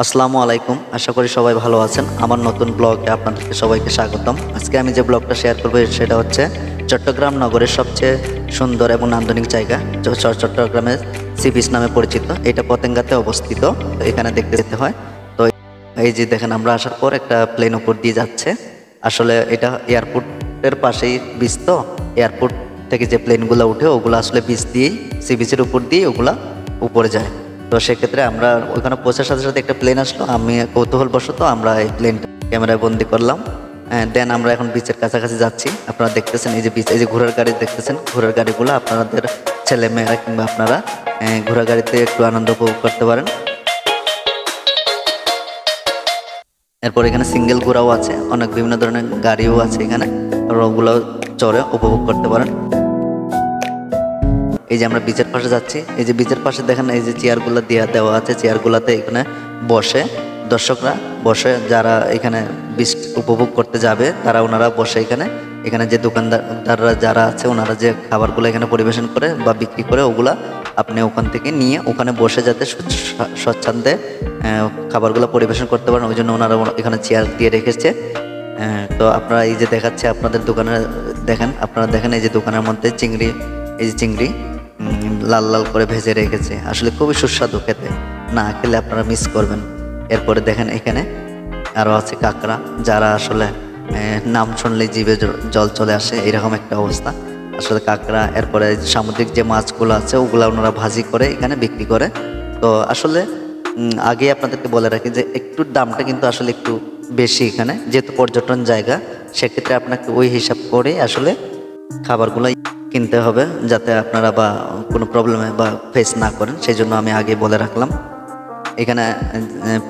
আসসালামু আলাইকুম। আশা করি সবাই ভালো আছেন। আমার নতুন ব্লগে আপনাদেরকে সবাইকে স্বাগতম। আজকে আমি যে ব্লগটা শেয়ার করব সেটা হচ্ছে চট্টগ্রাম নগরের সবচেয়ে সুন্দর এবং নান্দনিক জায়গা চট্টগ্রামের সি বিচ নামে পরিচিত। এটা পতেঙ্গাতে অবস্থিত। তো এখানে দেখতে যেতে হয়। তো এই যে দেখেন, আমরা আসার পর একটা প্লেন উপর দিয়ে যাচ্ছে। আসলে এটা এয়ারপোর্টের পাশেই বিচ, তো এয়ারপোর্ট থেকে যে প্লেনগুলো উঠে ওগুলো আসলে বিচ দিয়েই, সি বিচের উপর দিয়ে ওগুলা উপরে যায়। তো সেক্ষেত্রে আমরা ওইখানে পৌঁছার সাথে সাথে একটা প্লেন আসলো। আমি কৌতূহলবশত আমরা এই প্লেনটা ক্যামেরায় বন্দি করলাম। দেন আমরা এখন বিচের কাছাকাছি যাচ্ছি। আপনারা দেখতেছেন এই যে বিচ, এই যে ঘোড়ার গাড়ি দেখতেছেন, ঘোড়ার গাড়িগুলো আপনাদের ছেলে মেয়েরা কিংবা আপনারা ঘোড়ার গাড়িতে একটু আনন্দ উপভোগ করতে পারেন। এরপর এখানে সিঙ্গেল ঘোড়াও আছে, অনেক বিভিন্ন ধরনের গাড়িও আছে এখানে, ওগুলো চড়ে উপভোগ করতে পারেন। এই যে আমরা বিচের পাশে যাচ্ছি, এই যে বিচের পাশে দেখেন এই যে চেয়ারগুলো দেওয়া আছে। চেয়ারগুলোতে এখানে বসে দর্শকরা বসে, যারা এখানে বিচ উপভোগ করতে যাবে তারা ওনারা বসে এখানে যে দোকানদাররা যারা আছে ওনারা যে খাবারগুলো এখানে পরিবেশন করে বা বিক্রি করে, ওগুলা আপনি ওখান থেকে নিয়ে ওখানে বসে যাতে স্বচ্ছন্দে খাবারগুলো পরিবেশন করতে পারেন, ওই জন্য ওনারা এখানে চেয়ার দিয়ে রেখেছে। তো আপনারা এই যে দেখাচ্ছে আপনাদের দোকানে দেখেন, আপনারা দেখেন এই যে দোকানের মধ্যে চিংড়ি, এই যে চিংড়ি লাল লাল করে ভেজে রেখেছে। আসলে খুবই সুস্বাদু খেতে, না খেলে আপনারা মিস করবেন। এরপরে দেখেন এখানে আরও আছে কাঁকড়া, যারা আসলে নাম শুনলেই জিভে জল চলে আসে, এরকম একটা অবস্থা আসলে কাঁকড়া। এরপরে সামুদ্রিক যে মাছগুলো আছে ওগুলো ওনারা ভাজি করে এখানে বিক্রি করে। তো আসলে আগে আপনাদেরকে বলে রাখি যে একটু দামটা কিন্তু আসলে একটু বেশি এখানে, যেহেতু পর্যটন জায়গা, সেক্ষেত্রে আপনাকে ওই হিসাব করে আসলে খাবারগুলো কিনতে হবে, যাতে আপনারা বা কোনো প্রবলেমে বা ফেস না করেন। সেই জন্য আমি আগে বলে রাখলাম। এখানে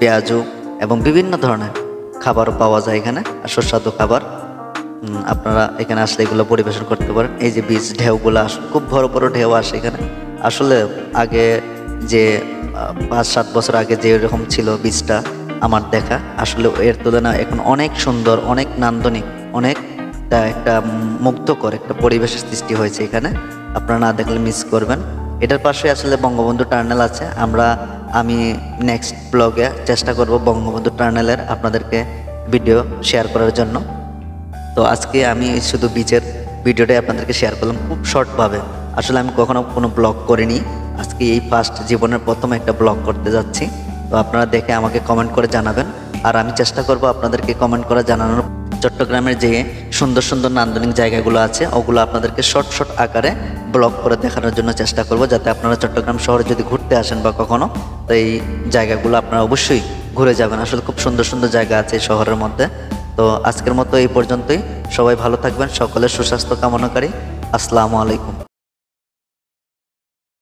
পেঁয়াজু এবং বিভিন্ন ধরনের খাবারও পাওয়া যায় এখানে, সুস্বাদু খাবার। আপনারা এখানে আসলে এগুলো পরিবেশন করতে পারেন। এই যে বীজ ঢেউগুলো খুব বড় বড় ঢেউ আসে এখানে। আসলে আগে যে 5-7 বছর আগে যে এরকম ছিল বীজটা আমার দেখা, আসলে এর তুলনায় এখন অনেক সুন্দর, অনেক নান্দনিক, অনেক একটা মুগ্ধকর একটা পরিবেশের সৃষ্টি হয়েছে এখানে। আপনারা না দেখলে মিস করবেন। এটার পাশে আসলে বঙ্গবন্ধু টার্নেল আছে। আমি নেক্সট ব্লগে চেষ্টা করব বঙ্গবন্ধু টার্নেলের আপনাদেরকে ভিডিও শেয়ার করার জন্য। তো আজকে আমি শুধু বিচের ভিডিওটাই আপনাদেরকে শেয়ার করলাম খুব শর্টভাবে। আসলে আমি কখনো কোনো ব্লগ করিনি, আজকে এই ফার্স্ট জীবনের প্রথম একটা ব্লগ করতে যাচ্ছি। তো আপনারা দেখে আমাকে কমেন্ট করে জানাবেন, আর আমি চেষ্টা করব আপনাদেরকে কমেন্ট করে জানানোর চট্টগ্রামের যে সুন্দর সুন্দর নান্দনিক জায়গাগুলো আছে ওগুলো আপনাদেরকে শর্ট আকারে ব্লগ করে দেখানোর জন্য চেষ্টা করব, যাতে আপনারা চট্টগ্রাম শহরে যদি ঘুরতে আসেন বা কখনো, তো এই জায়গাগুলো আপনারা অবশ্যই ঘুরে যাবেন। আসলে খুব সুন্দর সুন্দর জায়গা আছে এই শহরের মধ্যে। তো আজকের মতো এই পর্যন্তই। সবাই ভালো থাকবেন, সকলের সুস্বাস্থ্য কামনাকারী। আসসালামু আলাইকুম।